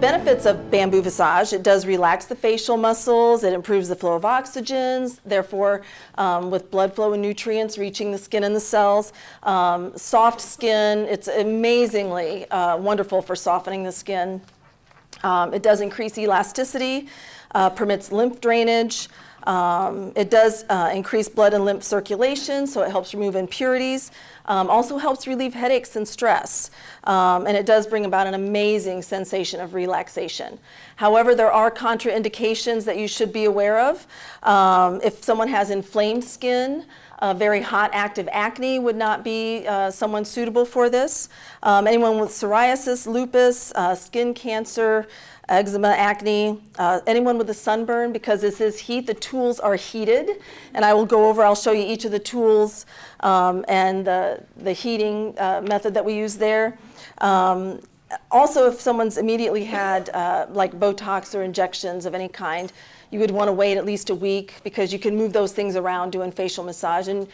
benefits of bamboo visage: it does relax the facial muscles, it improves the flow of oxygens, therefore with blood flow and nutrients reaching the skin and the cells. Soft skin, it's amazingly wonderful for softening the skin. It does increase elasticity, permits lymph drainage. It does increase blood and lymph circulation, so it helps remove impurities. Also helps relieve headaches and stress. And it does bring about an amazing sensation of relaxation. However, there are contraindications that you should be aware of. If someone has inflamed skin, very hot active acne would not be someone suitable for this. Anyone with psoriasis, lupus, skin cancer, eczema, acne, anyone with a sunburn, because this is heat, the tools are heated, and I will go over, I'll show you each of the tools and the heating method that we use there. Also, if someone's immediately had like Botox or injections of any kind, you would want to wait at least a week, because you can move those things around doing facial massage. And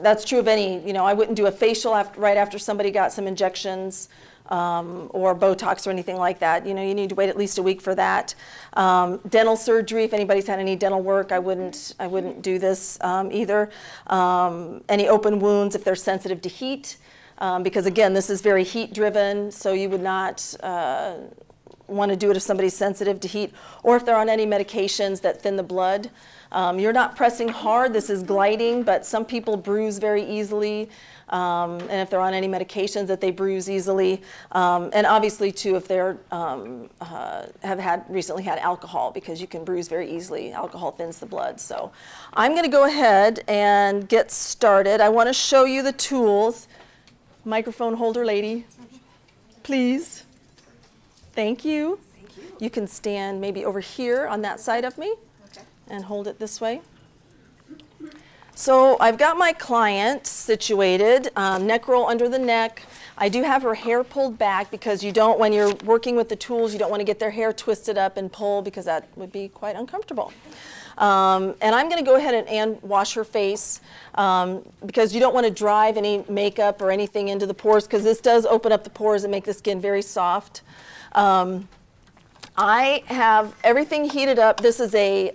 that's true of any, I wouldn't do a facial right after somebody got some injections or Botox or anything like that. You need to wait at least a week for that. Dental surgery, if anybody's had any dental work, I wouldn't do this either. Any open wounds if they're sensitive to heat, because again, this is very heat driven, so you would not want to do it if somebody's sensitive to heat, or if they're on any medications that thin the blood. You're not pressing hard, this is gliding, but some people bruise very easily. And if they're on any medications that they bruise easily, and obviously too if they're have recently had alcohol, because you can bruise very easily. Alcohol thins the blood. So I'm going to go ahead and get started. I want to show you the tools. Microphone holder lady, please. Thank you. Thank you. You can stand maybe over here on that side of me, okay, and hold it this way. So I've got my client situated, neck roll under the neck. I do have her hair pulled back, because you don't, when you're working with the tools, you don't want to get their hair twisted up and pull, because that would be quite uncomfortable. And I'm going to go ahead and wash her face, because you don't want to drive any makeup or anything into the pores, because this does open up the pores and make the skin very soft. I have everything heated up. This is a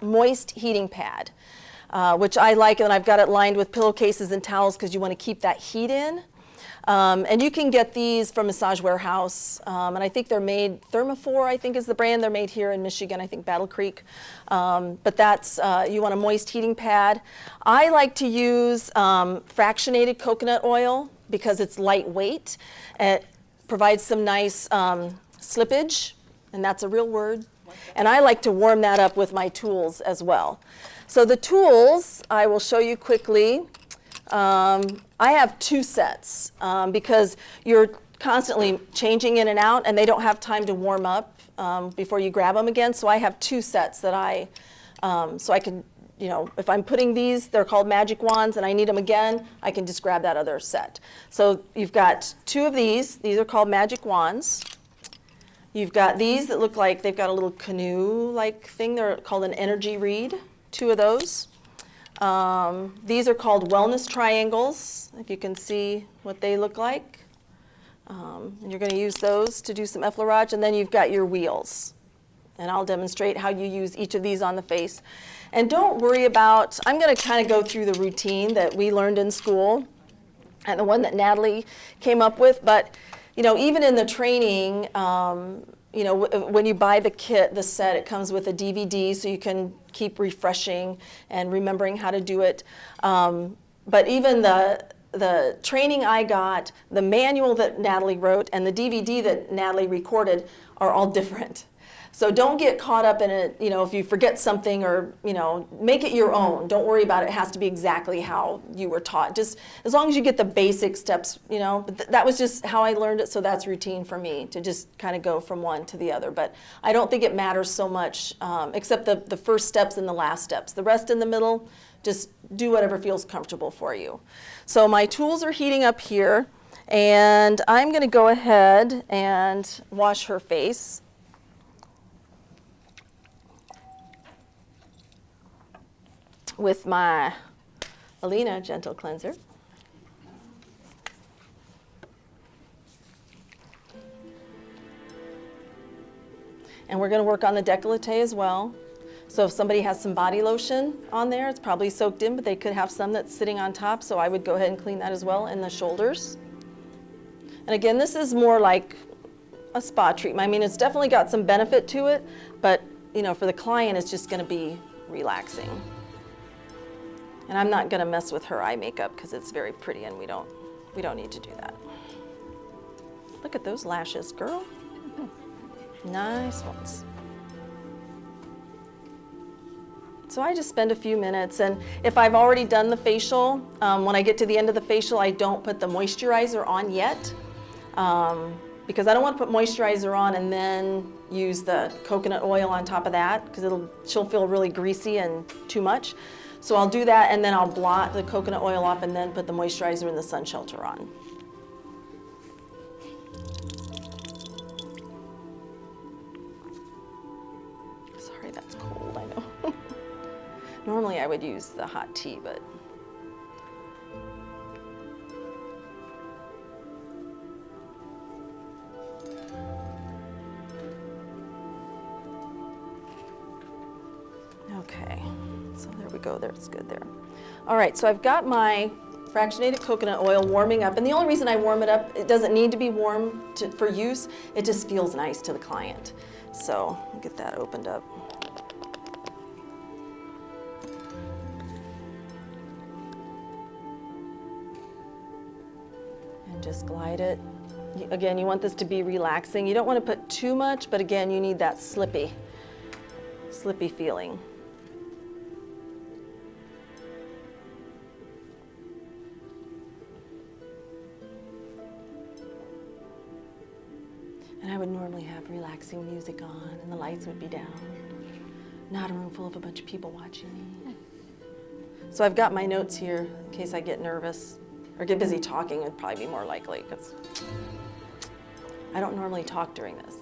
moist heating pad, which I like, and I've got it lined with pillowcases and towels, because you want to keep that heat in. And you can get these from Massage Warehouse, and I think they're made, Thermophore I think is the brand. They're made here in Michigan, I think Battle Creek. But that's, you want a moist heating pad. I like to use fractionated coconut oil, because it's lightweight. It provides some nice slippage, and that's a real word. And I like to warm that up with my tools as well. So the tools, I will show you quickly. I have 2 sets, because you're constantly changing in and out, and they don't have time to warm up before you grab them again. So I have 2 sets that so I can, if I'm putting these, they're called magic wands, and I need them again, I can just grab that other set. So you've got 2 of these. These are called magic wands. You've got these that look like they've got a little canoe-like thing. They're called an energy reed. 2 of those. These are called wellness triangles, if you can see what they look like. And you're going to use those to do some effleurage. And then you've got your wheels. And I'll demonstrate how you use each of these on the face. And don't worry about, I'm going to kind of go through the routine that we learned in school and the one that Natalie came up with. But, even in the training, when you buy the kit, the set, it comes with a DVD, so you can keep refreshing and remembering how to do it. But even the training I got, the manual that Natalie wrote, and the DVD that Natalie recorded are all different. So don't get caught up in it, if you forget something, or, make it your own. Don't worry about it. It has to be exactly how you were taught. Just as long as you get the basic steps, But that was just how I learned it, so that's routine for me, to just kind of go from one to the other. But I don't think it matters so much, except the first steps and the last steps. The rest in the middle, just do whatever feels comfortable for you. So my tools are heating up here, and I'm going to go ahead and wash her face. With my Alina Gentle Cleanser. And we're going to work on the décolleté as well. So if somebody has some body lotion on there, it's probably soaked in, but they could have some that's sitting on top, so I would go ahead and clean that as well, and the shoulders. And again, this is more like a spa treatment. I mean, it's definitely got some benefit to it, but you know, for the client, it's just going to be relaxing. And I'm not going to mess with her eye makeup because it's very pretty, and we don't need to do that. Look at those lashes, girl. Nice ones. So I just spend a few minutes, and if I've already done the facial, when I get to the end of the facial, I don't put the moisturizer on yet, because I don't want to put moisturizer on and then use the coconut oil on top of that, because she'll feel really greasy and too much. So I'll do that, and then I'll blot the coconut oil off and then put the moisturizer and the sun shelter on. Sorry, that's cold, I know. Normally I would use the hot tea, but okay, so there we go, there's good there. All right, so I've got my fractionated coconut oil warming up, and the only reason I warm it up, it doesn't need to be warm for use, it just feels nice to the client. So I'll get that opened up. And just glide it. Again, you want this to be relaxing. You don't want to put too much, but again, you need that slippy feeling. And I would normally have relaxing music on and the lights would be down. Not a room full of a bunch of people watching me. So I've got my notes here in case I get nervous or get busy talking. It'd probably be more likely because I don't normally talk during this.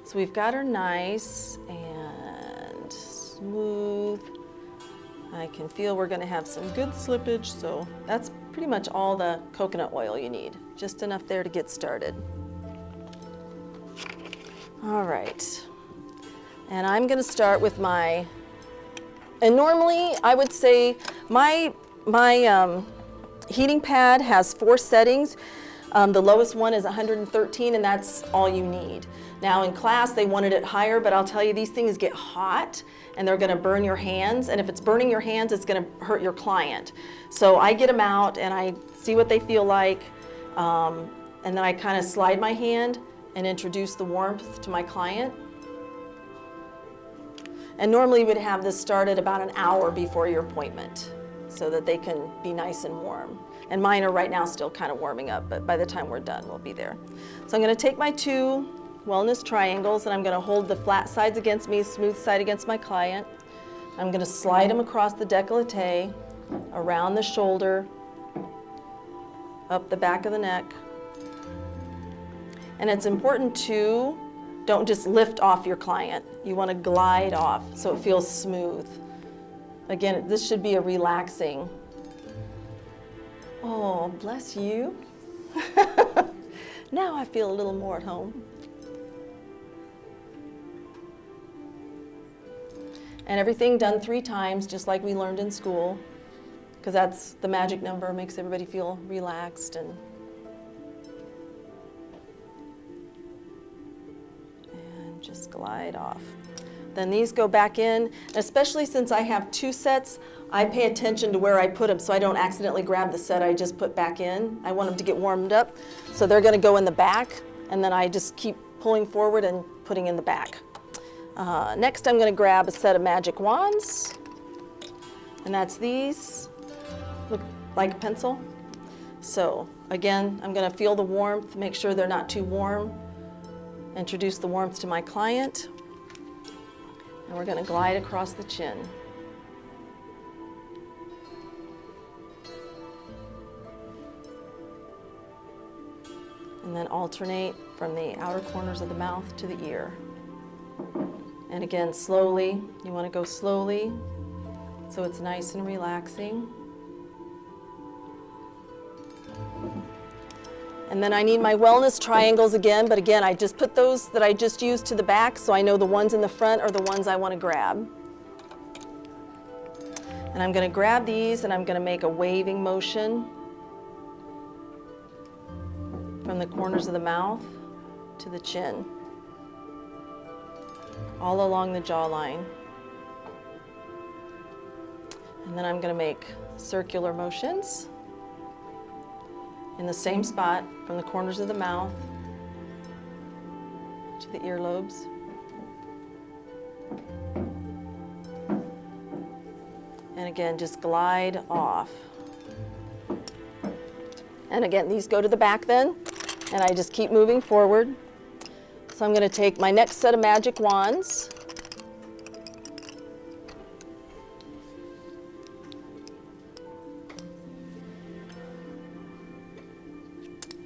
So we've got her nice and smooth. I can feel we're going to have some good slippage, so that's pretty much all the coconut oil you need. Just enough there to get started. All right, and I'm going to start with and normally I would say my heating pad has 4 settings. The lowest one is 113, and that's all you need. Now in class they wanted it higher, but I'll tell you, these things get hot and they're going to burn your hands, and if it's burning your hands, it's going to hurt your client. So I get them out and I see what they feel like, and then I kind of slide my hand and introduce the warmth to my client. And normally we'd have this started about an hour before your appointment so that they can be nice and warm. And mine are right now still kind of warming up, but by the time we're done, we'll be there. So I'm going to take my 2 wellness triangles and I'm going to hold the flat sides against me, smooth side against my client. I'm going to slide them across the décolleté, around the shoulder, up the back of the neck. And it's important to don't just lift off your client. You want to glide off so it feels smooth. Again, this should be a relaxing. Oh, bless you. Now I feel a little more at home. And everything done 3 times, just like we learned in school, because that's the magic number, makes everybody feel relaxed and just glide off. Then these go back in, especially since I have 2 sets, I pay attention to where I put them so I don't accidentally grab the set I just put back in. I want them to get warmed up, so they're going to go in the back, and then I just keep pulling forward and putting in the back. Next I'm going to grab a set of magic wands, and that's these, look like a pencil. So again, I'm going to feel the warmth, make sure they're not too warm. Introduce the warmth to my client, and we're going to glide across the chin. And then alternate from the outer corners of the mouth to the ear. And again, slowly, you want to go slowly so it's nice and relaxing. And then I need my wellness triangles again, but again, I just put those that I just used to the back so I know the ones in the front are the ones I want to grab. And I'm going to grab these and I'm going to make a waving motion from the corners of the mouth to the chin, all along the jawline. And then I'm going to make circular motions in the same spot from the corners of the mouth to the earlobes. And again, just glide off. And again, these go to the back then, and I just keep moving forward. So I'm going to take my next set of magic wands.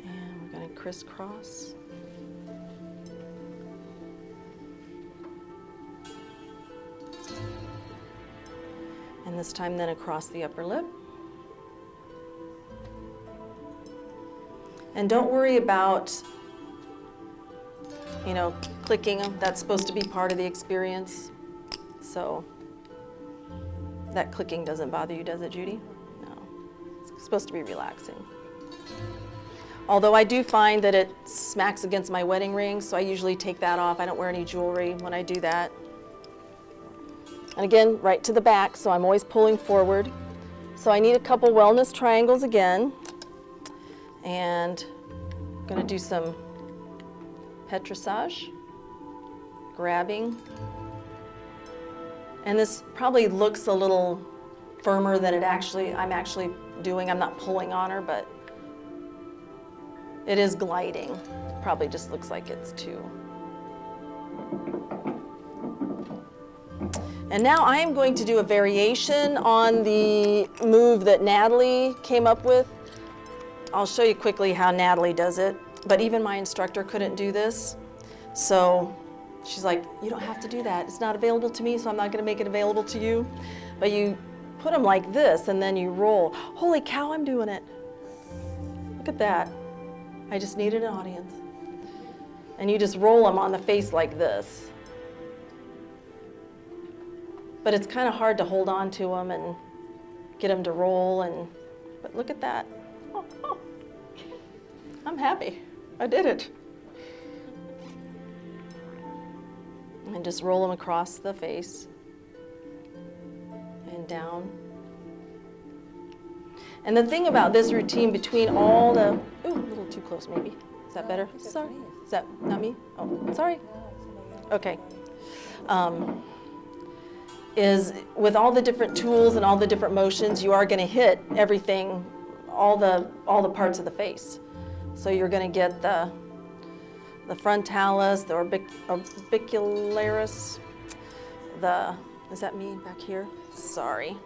And we're going to crisscross. And this time then across the upper lip. And don't worry about, you know, clicking them. That's supposed to be part of the experience. So that clicking doesn't bother you, does it, Judy? No. It's supposed to be relaxing. Although I do find that it smacks against my wedding ring, so I usually take that off. I don't wear any jewelry when I do that. And again, right to the back, so I'm always pulling forward. So I need a couple wellness triangles again. And I'm going to do some petrissage, grabbing. And this probably looks a little firmer than I'm actually doing. I'm not pulling on her, but it is gliding. It probably just looks like it's too. And now I am going to do a variation on the move that Natalie came up with. I'll show you quickly how Natalie does it, but even my instructor couldn't do this. So she's like, you don't have to do that. It's not available to me, so I'm not going to make it available to you. But you put them like this, and then you roll. Holy cow, I'm doing it. Look at that. I just needed an audience. And you just roll them on the face like this. But it's kind of hard to hold on to them and get them to roll. But look at that. Oh. I'm happy. I did it. And just roll them across the face and down. And the thing about this routine between all the, ooh, a little too close maybe. Is that better? Sorry. Is that not me? Oh, sorry. Okay. Is with all the different tools and all the different motions, you are going to hit everything, all the parts of the face. So you're going to get the frontalis, the orbicularis, is that me back here? Sorry.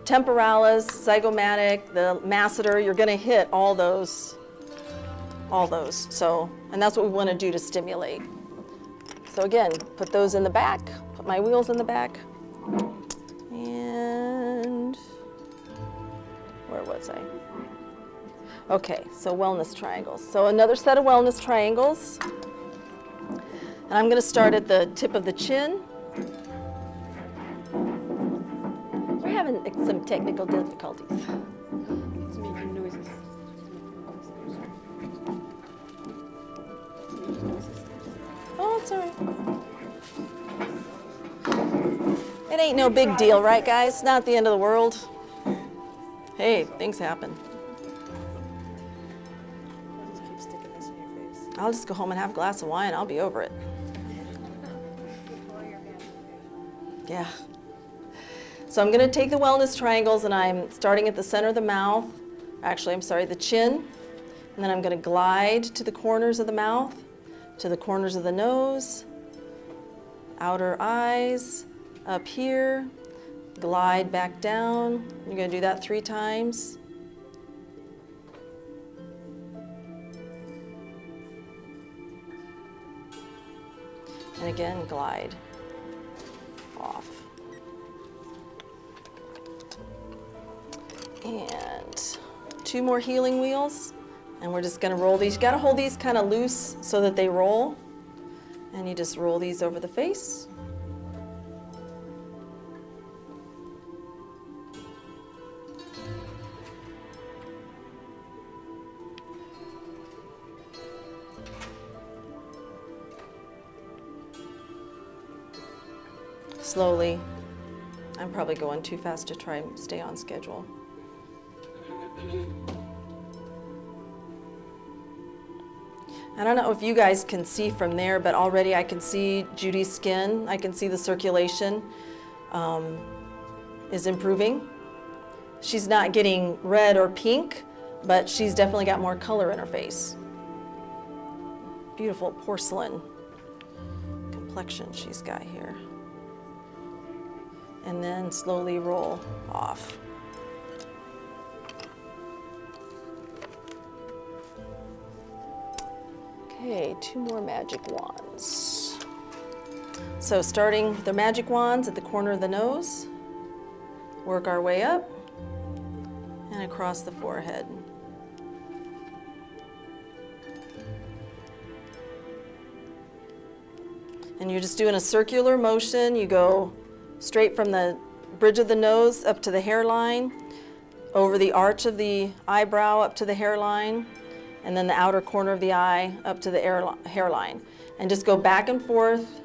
Temporalis, zygomatic, the masseter, you're going to hit all those. So, and that's what we want to do to stimulate. So again, put those in the back, put my wheels in the back, and where was I? Okay, so wellness triangles. So another set of wellness triangles. And I'm going to start at the tip of the chin. We're having some technical difficulties. It's making noises. Oh, it's all right. It ain't no big deal, right, guys? Not the end of the world. Hey, things happen. Just keep sticking this in your face. I'll just go home and have a glass of wine. I'll be over it. Yeah. So I'm going to take the wellness triangles, and I'm starting at the center of the mouth. Actually, I'm sorry, the chin. And then I'm going to glide to the corners of the mouth, to the corners of the nose, outer eyes, up here, glide back down. You're going to do that 3 times. And again, glide off. And 2 more healing wheels. And we're just going to roll these. You got to hold these kind of loose so that they roll. And you just roll these over the face. Slowly. I'm probably going too fast to try and stay on schedule. I don't know if you guys can see from there, but already I can see Judy's skin. I can see the circulation is improving. She's not getting red or pink, but she's definitely got more color in her face. Beautiful porcelain complexion she's got here. And then slowly roll off. Okay, 2 more magic wands. So starting with the magic wands at the corner of the nose, work our way up and across the forehead. And you're just doing a circular motion. You go straight from the bridge of the nose up to the hairline, over the arch of the eyebrow up to the hairline, and then the outer corner of the eye up to the hairline. And just go back and forth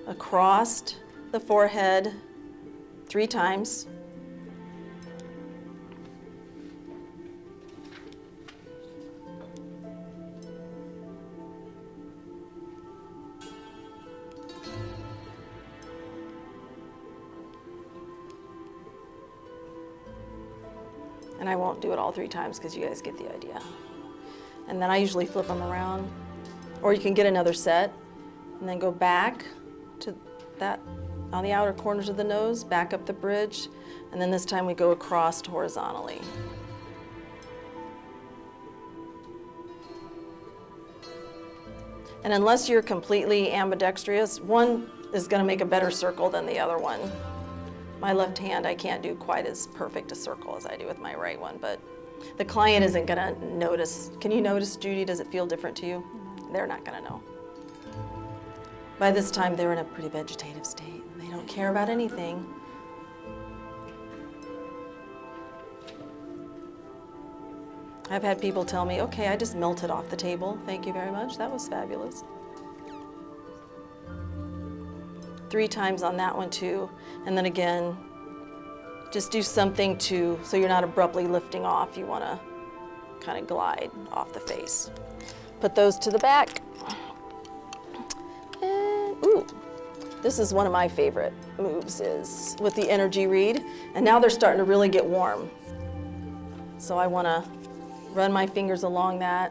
across the forehead 3 times. And I won't do it all 3 times because you guys get the idea. And then I usually flip them around. Or you can get another set and then go back to that on the outer corners of the nose, back up the bridge, and then this time we go across horizontally. And unless you're completely ambidextrous, one is going to make a better circle than the other one. My left hand, I can't do quite as perfect a circle as I do with my right one, but the client isn't going to notice. Can you notice, Judy? Does it feel different to you? They're not going to know. By this time, they're in a pretty vegetative state. They don't care about anything. I've had people tell me, okay, I just melted off the table. Thank you very much. That was fabulous. 3 times on that one too. And then again, just do something so you're not abruptly lifting off. You want to kind of glide off the face. Put those to the back. And, ooh, this is one of my favorite moves is with the energy read. And now they're starting to really get warm. So I want to run my fingers along that.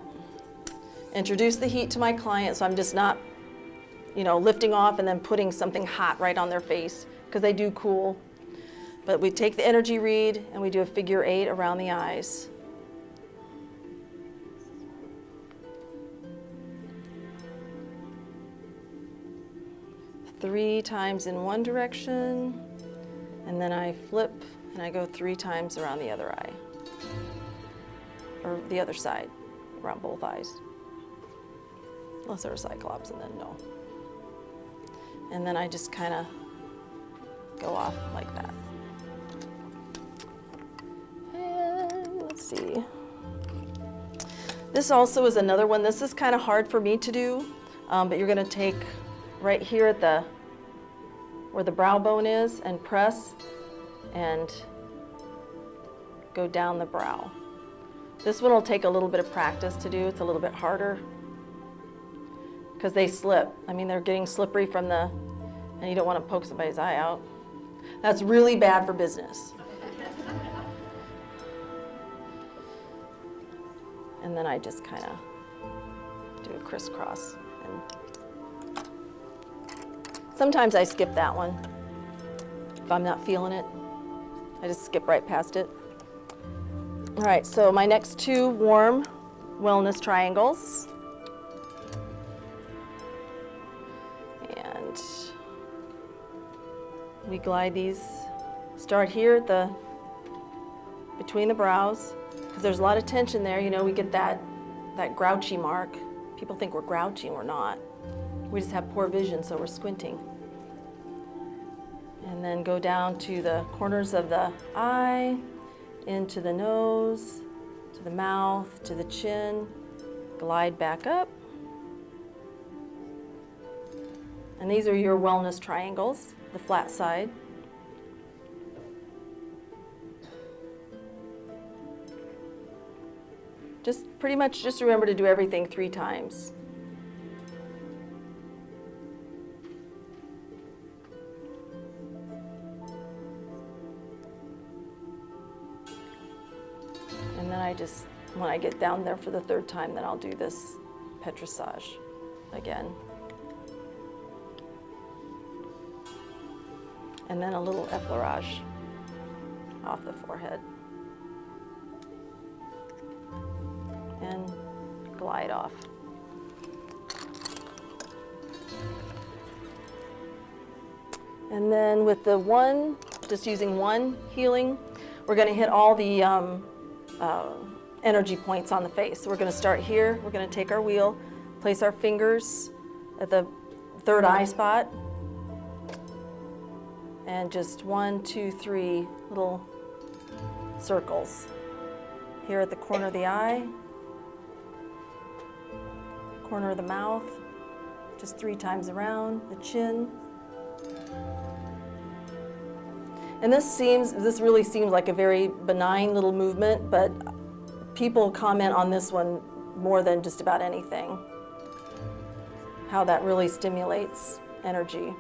Introduce the heat to my client so I'm just not lifting off and then putting something hot right on their face, because they do cool. But we take the energy read and we do a figure 8 around the eyes. Three times in one direction, and then I flip and I go 3 times around the other eye, or the other side, around both eyes. Unless they're a cyclops, and then no. And then I just kind of go off like that. And let's see. This also is another one. This is kind of hard for me to do, but you're going to take right here at where the brow bone is and press and go down the brow. This one will take a little bit of practice to do. It's a little bit harder because they slip. I mean, they're getting slippery and you don't want to poke somebody's eye out. That's really bad for business. And then I just kind of do a crisscross. And sometimes I skip that one. If I'm not feeling it, I just skip right past it. All right, so my next 2 warm wellness triangles. And we glide these, start here between the brows, because there's a lot of tension there. We get that that grouchy mark. People think we're grouchy and we're not. We just have poor vision, so we're squinting. And then go down to the corners of the eye, into the nose, to the mouth, to the chin, glide back up. And these are your wellness triangles, the flat side. Just pretty much just remember to do everything 3 times. And then when I get down there for the 3rd time, then I'll do this petrissage again. And then a little effleurage off the forehead. And glide off. And then with the just using one healing, we're going to hit all the energy points on the face. So we're going to start here. We're going to take our wheel, place our fingers at the 3rd eye spot, and just 1, 2, 3 little circles. Here at the corner of the eye, corner of the mouth, just 3 times around the chin. And this really seems like a very benign little movement, but people comment on this one more than just about anything. How that really stimulates energy.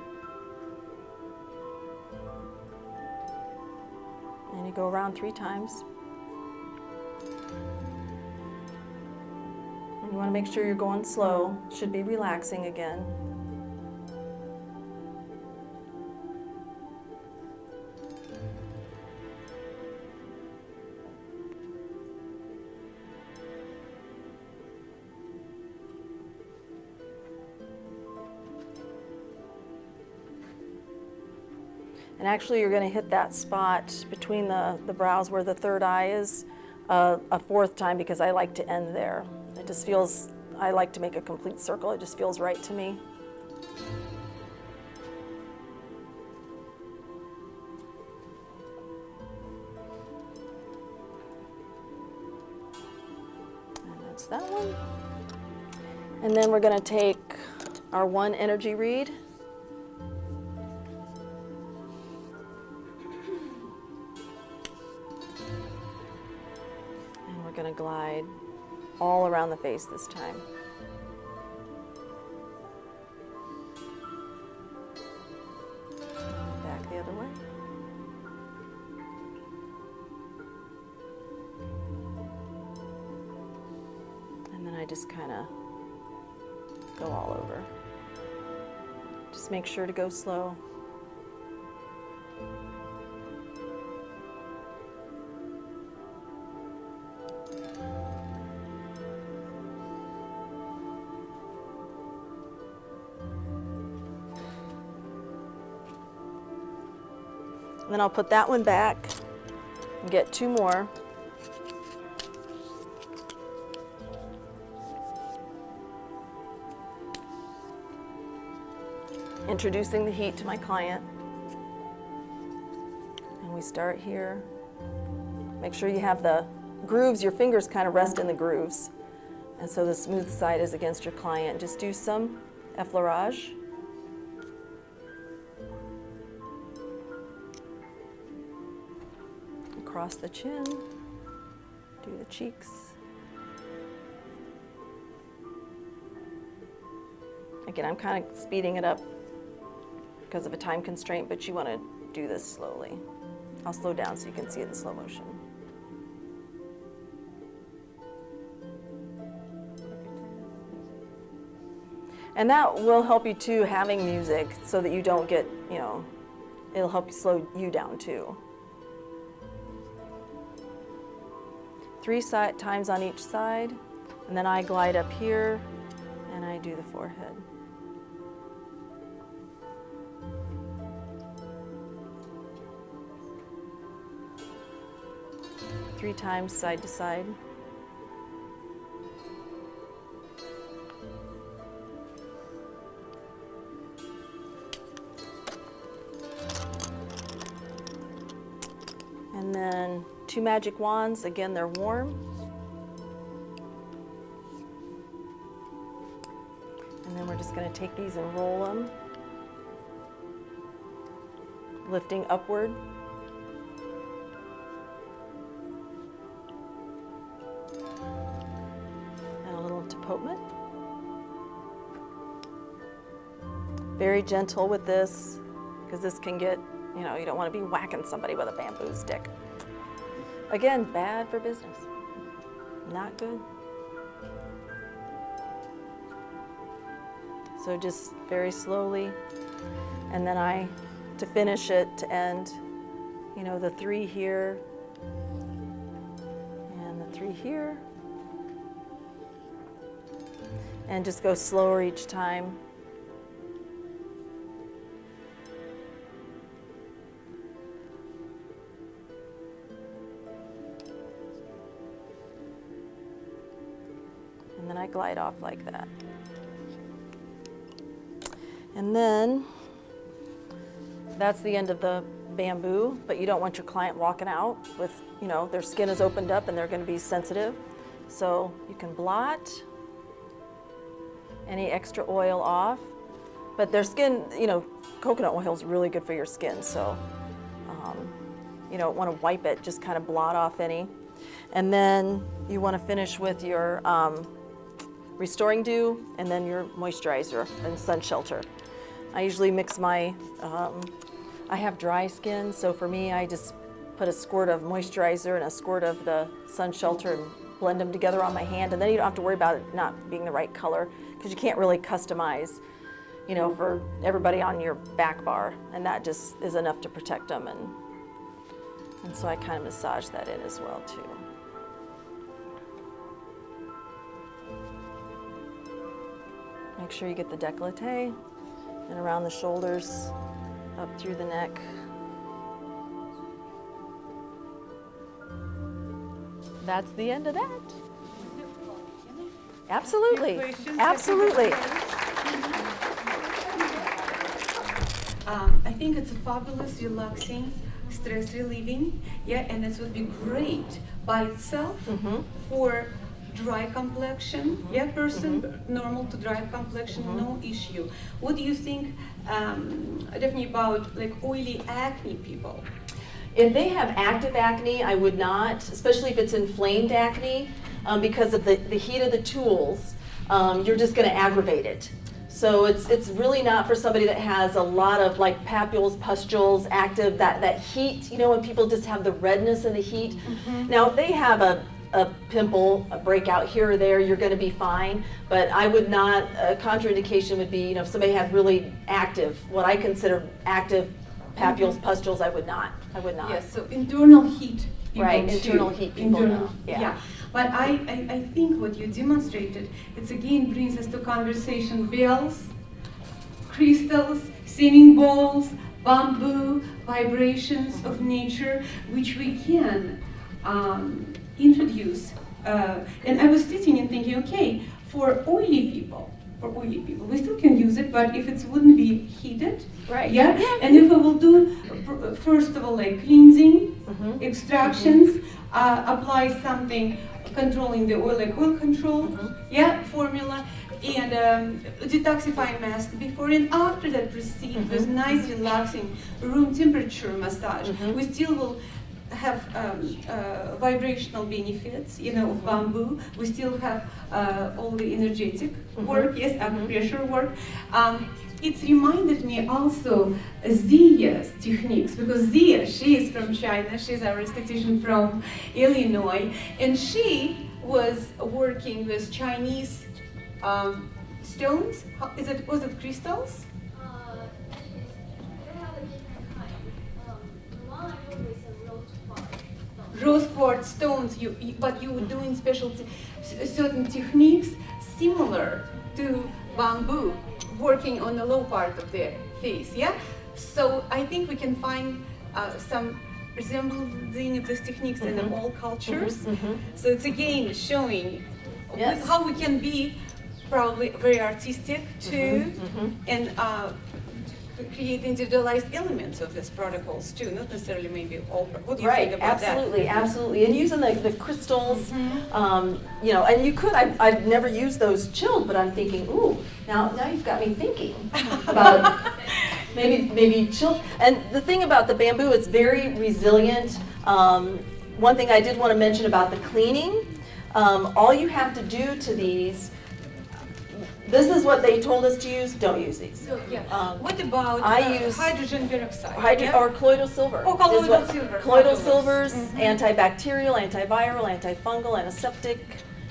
And you go around 3 times. And you want to make sure you're going slow. Should be relaxing again. And actually you're going to hit that spot between the brows where the 3rd eye is a 4th time, because I like to end there. It just feels, I like to make a complete circle. It just feels right to me. And that's that one. And then we're going to take our 1 energy read. Going to glide all around the face this time. Back the other way. And then I just kind of go all over. Just make sure to go slow. And then I'll put that one back and get 2 more. Introducing the heat to my client. And we start here. Make sure you have the grooves, your fingers kind of rest in the grooves. And so the smooth side is against your client. Just do some effleurage. Across the chin, do the cheeks. Again, I'm kind of speeding it up because of a time constraint, but you want to do this slowly. I'll slow down so you can see it in slow motion. And that will help you too, having music, so that you don't get, it'll help you slow you down too. 3 times on each side, and then I glide up here and I do the forehead. Three times side to side. And then 2 magic wands, again, they're warm. And then we're just going to take these and roll them, lifting upward. And a little deportment. Very gentle with this, because this can get, you know, you don't want to be whacking somebody with a bamboo stick. Again, bad for business. Not good. So just very slowly. And then to finish it, to end, you know, the 3 here, and the 3 here. And just go slower each time. And then I glide off like that. And then that's the end of the bamboo, but you don't want your client walking out with, you know, their skin is opened up and they're going to be sensitive. So you can blot any extra oil off, but their skin, you know, coconut oil is really good for your skin. So you don't want to wipe it, just kind of blot off any. And then you want to finish with your restoring dew and then your moisturizer and sun shelter. I usually mix my, I have dry skin, so for me I just put a squirt of moisturizer and a squirt of the sun shelter and blend them together on my hand, and then you don't have to worry about it not being the right color, because you can't really customize, you know, for everybody on your back bar, and that just is enough to protect them. And so I kind of massage that in as well too. Make sure you get the décolleté and around the shoulders, up through the neck. That's the end of that. Absolutely, absolutely. I think it's a fabulous, relaxing, stress relieving, yeah, and it would be great by itself for dry complexion, yeah, person, normal to dry complexion, no issue. What do you think, Daphne, about like oily acne people? If they have active acne, I would not, especially if it's inflamed acne, because of the heat of the tools, you're just going to aggravate it. So it's really not for somebody that has a lot of like papules, pustules, active, that heat, you know, when people just have the redness and the heat. Now, if they have a pimple, a breakout here or there, you're going to be fine. But I would not, a contraindication would be, you know, if somebody had really active, what I consider active papules, pustules, I would not. Yes, so internal heat. Right, internal heat people know. Yeah. But I think what you demonstrated, it's again brings us to conversation bells, crystals, singing bowls, bamboo, vibrations of nature, which we can introduce. And I was sitting and thinking, okay, for oily people, we still can use it, but if it wouldn't be heated, right? Yeah. And if we will do first of all like cleansing, extractions, apply something controlling the oil, like oil control, yeah, formula, and detoxifying mask before and after that proceed with nice relaxing room temperature massage. We still will have vibrational benefits, you know, of bamboo. We still have all the energetic work, yes, acupressure work. It's reminded me also Zia's techniques, because Zia, she is from China, she's our esthetician from Illinois, and she was working with Chinese stones. Was it crystals? Rose quartz stones, but you were doing certain techniques similar to bamboo, working on the low part of the face, yeah? So I think we can find some resembling of these techniques in all cultures. So it's again showing how we can be probably very artistic too, and create individualized elements of these protocols too, not necessarily maybe all. What do you Right, think about absolutely, that? absolutely. And using the crystals, you know, and you could, I've never used those chilled, but I'm thinking, ooh, now you've got me thinking about maybe chilled. And the thing about the bamboo, it's very resilient. One thing I did want to mention about the cleaning, all you have to do to these, this is what they told us to use, don't use these. So, yeah. What about I use hydrogen peroxide? Yeah? Or colloidal silver. Oh, colloidal is what- silver, Colloidal fabulous. silvers, antibacterial, antiviral, antifungal, antiseptic.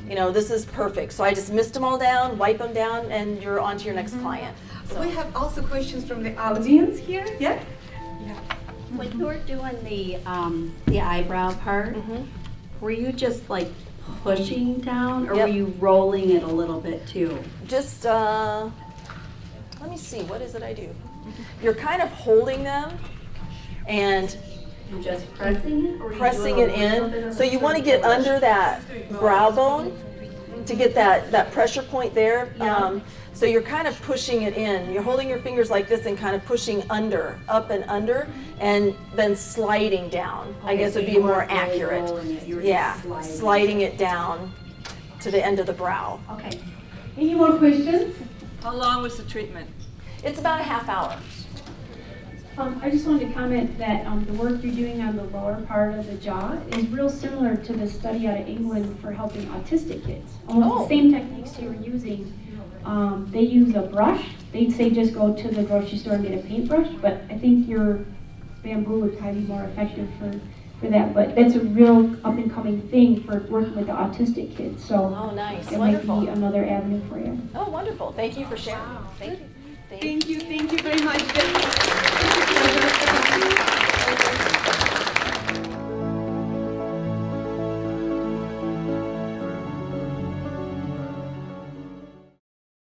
You know, this is perfect. So I just mist them all down, wipe them down, and you're on to your next client. So. We have also questions from the audience here. Yeah? When you were doing the eyebrow part, were you just like pushing down, or Yep. were you rolling it a little bit too? Just, let me see, what is it I do? You're kind of holding them and You just pressing it, or were you pressing doing it a little bit in. of So you want to get under that brow bone to get that pressure point there. Yeah. So you're kind of pushing it in. You're holding your fingers like this and kind of pushing under, up and under, and then sliding down. I Okay, guess so would be you more weren't really accurate. rolling it, you were Yeah, just sliding it down to the end of the brow. Okay. Any more questions? How long was the treatment? It's about a half hour. I just wanted to comment that the work you're doing on the lower part of the jaw is real similar to the study out of England for helping autistic kids. Almost Oh. the same techniques you were using. They use a brush. They'd say just go to the grocery store and get a paintbrush, but I think your bamboo would probably be more effective for that. But that's a real up-and-coming thing for working with the autistic kids. So Oh, nice. it might Wonderful. be another avenue for you. Oh, wonderful. Thank you for sharing. Thank you. Thank you very much, Daphne.